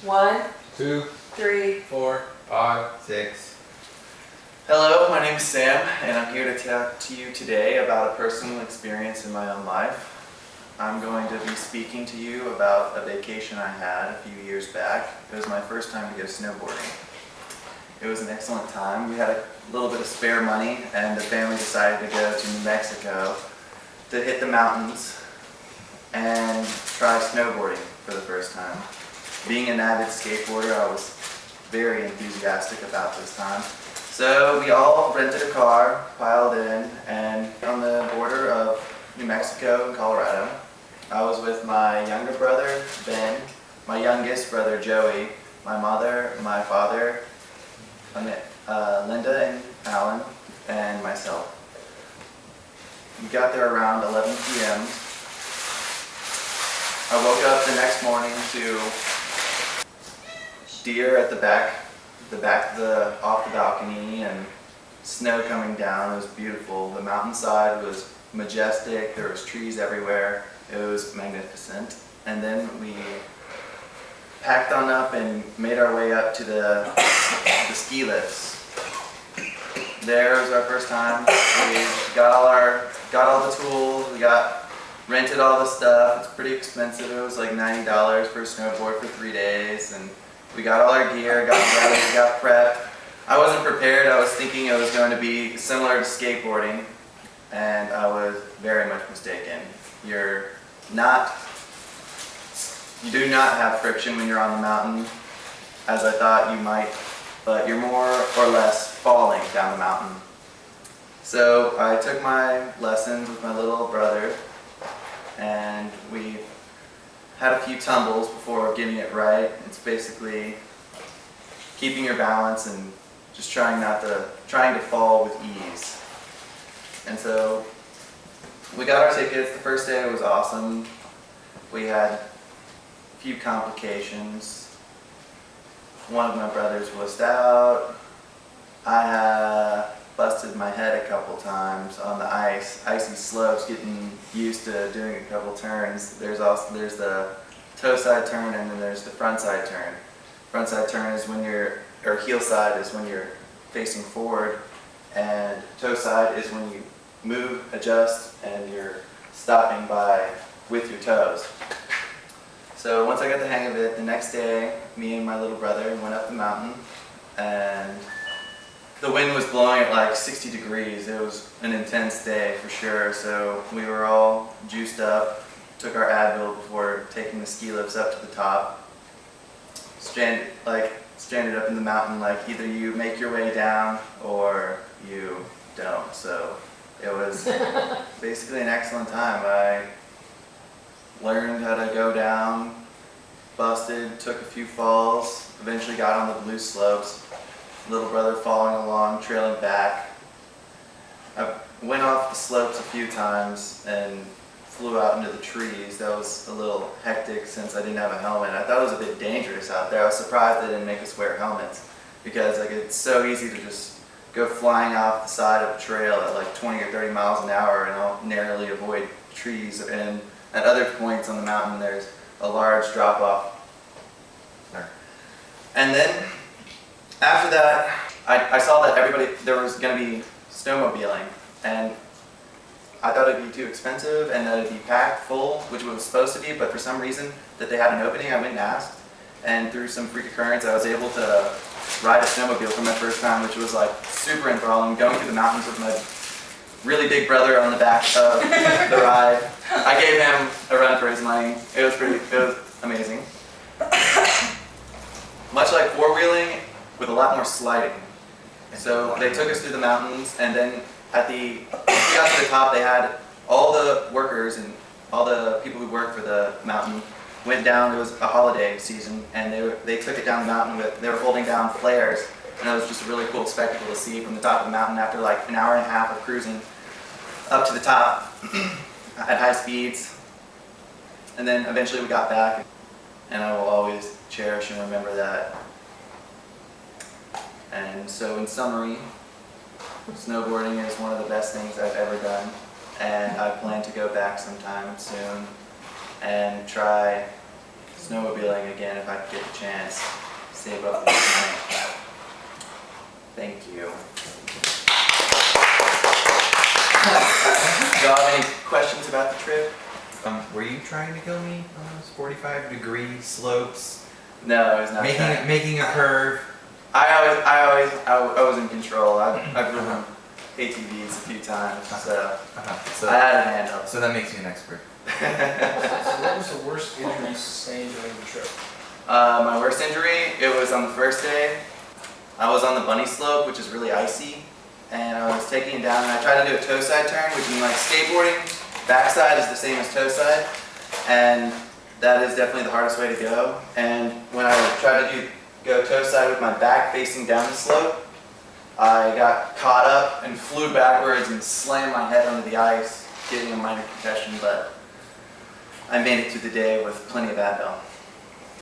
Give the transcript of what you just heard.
1, 2, 3, 4, 5, 6. Hello, my name is Sam, and I'm here to talk to you today about a personal experience in my own life. I'm going to be speaking to you about a vacation I had a few years back. It was my first time to go snowboarding. It was an excellent time. We had a little bit of spare money, and the family decided to go to New Mexico to hit the mountains and try snowboarding for the first time. Being an avid skateboarder, I was very enthusiastic about this time. So we all rented a car, piled in, and on the border of New Mexico and Colorado. I was with my younger brother, Ben, my youngest brother, Joey, my mother, my father, Linda and Alan, and myself. We got there around 11 p.m. I woke up the next morning to deer at off the balcony and snow coming down. It was beautiful. The mountainside was majestic. There was trees everywhere. It was magnificent. And then we packed on up and made our way up to the ski lifts. There was our first time. We got all the tools. We rented all the stuff. It's pretty expensive. It was like $90 for a snowboard for 3 days, and we got all our gear, got ready, got prepped. I wasn't prepared. I was thinking it was going to be similar to skateboarding, and I was very much mistaken. You do not have friction when you're on the mountain, as I thought you might, but you're more or less falling down the mountain. So I took my lessons with my little brother, and we had a few tumbles before getting it right. It's basically keeping your balance and just trying to fall with ease. And so we got our tickets. The first day was awesome. We had a few complications. One of my brothers wussed out. I busted my head a couple times on the icy slopes, getting used to doing a couple turns. There's the toe side turn, and then there's the front side turn. Front side turn is heel side is when you're facing forward, and toe side is when you move, adjust, and you're stopping with your toes. So once I got the hang of it, the next day, me and my little brother went up the mountain, and the wind was blowing at like 60 degrees. It was an intense day for sure. So we were all juiced up, took our Advil before taking the ski lifts up to the top. Stranded up in the mountain, like either you make your way down or you don't. So it was basically an excellent time. I learned how to go down, busted, took a few falls, eventually got on the blue slopes. Little brother following along, trailing back. I went off the slopes a few times and flew out into the trees. That was a little hectic since I didn't have a helmet. I thought it was a bit dangerous out there. I was surprised they didn't make us wear helmets, because it's so easy to just go flying off the side of a trail at like 20 or 30 miles an hour, and I'll narrowly avoid trees. And at other points on the mountain, there's a large drop off. And then after that, I saw that there was going to be snowmobiling, and I thought it'd be too expensive and that it'd be packed full, which it was supposed to be, but for some reason that they had an opening, I went and asked, and through some freak occurrence, I was able to ride a snowmobile for my first time, which was like super enthralling, going through the mountains with my really big brother on the back of the ride. I gave him a run for his money. It was amazing. Much like four-wheeling, with a lot more sliding. So they took us through the mountains, and then once we got to the top, they had all the workers and all the people who worked for the mountain went down. It was a holiday season, and they took it down the mountain they were holding down flares, and that was just a really cool spectacle to see from the top of the mountain after like an hour and a half of cruising up to the top at high speeds. And then eventually we got back, and I will always cherish and remember that. And so in summary, snowboarding is one of the best things I've ever done, and I plan to go back sometime soon and try snowmobiling again if I could get the chance. Save up this money. Thank you. Do y'all have any questions about the trip? Were you trying to kill me on those 45-degree slopes? No, it was not that. Making a curve. I was in control. I've driven ATVs a few times, so So, I had a handle. so that makes you an expert. So what was the worst injury you sustained during the trip? My worst injury, it was on the first day. I was on the bunny slope, which is really icy, and I was taking it down, and I tried to do a toe side turn, which in like skateboarding, backside is the same as toe side, and that is definitely the hardest way to go. And when I tried to go toe side with my back facing down the slope, I got caught up and flew backwards and slammed my head onto the ice, getting a minor concussion, but I made it through the day with plenty of Advil.